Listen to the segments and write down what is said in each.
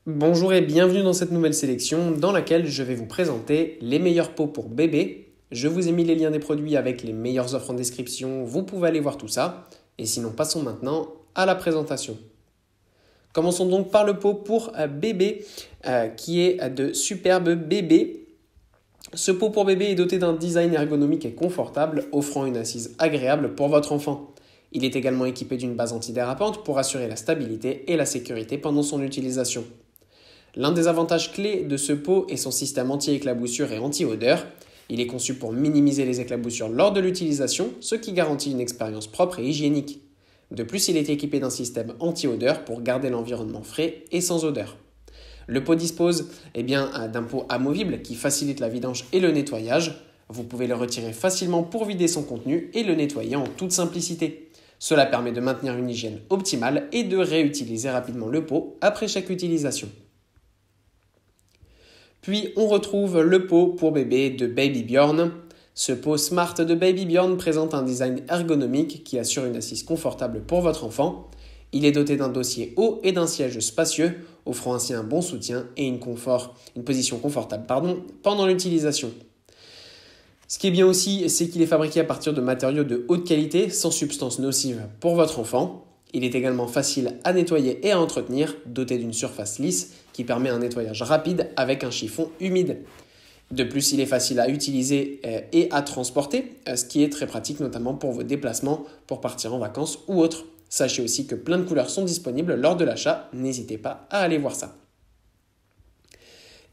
Bonjour et bienvenue dans cette nouvelle sélection dans laquelle je vais vous présenter les meilleurs pots pour bébé. Je vous ai mis les liens des produits avec les meilleures offres en description, vous pouvez aller voir tout ça. Et sinon, passons maintenant à la présentation. Commençons donc par le pot pour bébé qui est de Superbe Bébé. Ce pot pour bébé est doté d'un design ergonomique et confortable, offrant une assise agréable pour votre enfant. Il est également équipé d'une base antidérapante pour assurer la stabilité et la sécurité pendant son utilisation. L'un des avantages clés de ce pot est son système anti-éclaboussure et anti-odeur. Il est conçu pour minimiser les éclaboussures lors de l'utilisation, ce qui garantit une expérience propre et hygiénique. De plus, il est équipé d'un système anti-odeur pour garder l'environnement frais et sans odeur. Le pot dispose d'un pot amovible qui facilite la vidange et le nettoyage. Vous pouvez le retirer facilement pour vider son contenu et le nettoyer en toute simplicité. Cela permet de maintenir une hygiène optimale et de réutiliser rapidement le pot après chaque utilisation. Puis on retrouve le pot pour bébé de Baby Bjorn. Ce pot Smart de Baby Bjorn présente un design ergonomique qui assure une assise confortable pour votre enfant. Il est doté d'un dossier haut et d'un siège spacieux, offrant ainsi un bon soutien et une position confortable pendant l'utilisation. Ce qui est bien aussi, c'est qu'il est fabriqué à partir de matériaux de haute qualité, sans substances nocives pour votre enfant. Il est également facile à nettoyer et à entretenir, doté d'une surface lisse qui permet un nettoyage rapide avec un chiffon humide. De plus, il est facile à utiliser et à transporter, ce qui est très pratique notamment pour vos déplacements, pour partir en vacances ou autre. Sachez aussi que plein de couleurs sont disponibles lors de l'achat, n'hésitez pas à aller voir ça.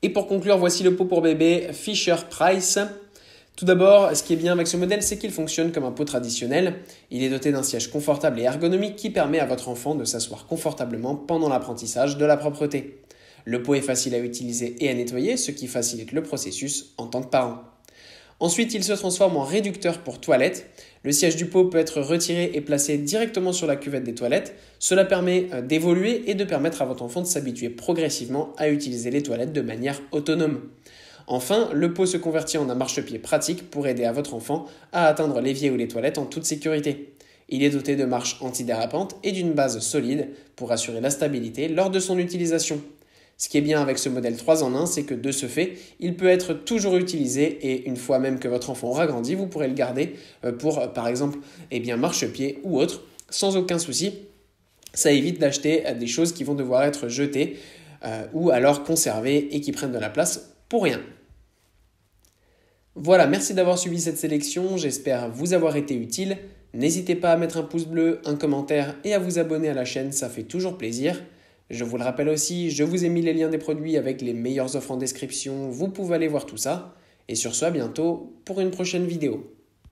Et pour conclure, voici le pot pour bébé Fisher-Price. Tout d'abord, ce qui est bien avec ce modèle, c'est qu'il fonctionne comme un pot traditionnel. Il est doté d'un siège confortable et ergonomique qui permet à votre enfant de s'asseoir confortablement pendant l'apprentissage de la propreté. Le pot est facile à utiliser et à nettoyer, ce qui facilite le processus en tant que parent. Ensuite, il se transforme en réducteur pour toilettes. Le siège du pot peut être retiré et placé directement sur la cuvette des toilettes. Cela permet d'évoluer et de permettre à votre enfant de s'habituer progressivement à utiliser les toilettes de manière autonome. Enfin, le pot se convertit en un marchepied pratique pour aider à votre enfant à atteindre l'évier ou les toilettes en toute sécurité. Il est doté de marches antidérapantes et d'une base solide pour assurer la stabilité lors de son utilisation. Ce qui est bien avec ce modèle 3 en 1, c'est que de ce fait, il peut être toujours utilisé et une fois même que votre enfant aura grandi, vous pourrez le garder pour par exemple marchepied ou autre, sans aucun souci. Ça évite d'acheter des choses qui vont devoir être jetées ou alors conservées et qui prennent de la place pour rien. Voilà, merci d'avoir suivi cette sélection, j'espère vous avoir été utile. N'hésitez pas à mettre un pouce bleu, un commentaire et à vous abonner à la chaîne, ça fait toujours plaisir. Je vous le rappelle aussi, je vous ai mis les liens des produits avec les meilleures offres en description, vous pouvez aller voir tout ça. Et sur ce, à bientôt pour une prochaine vidéo.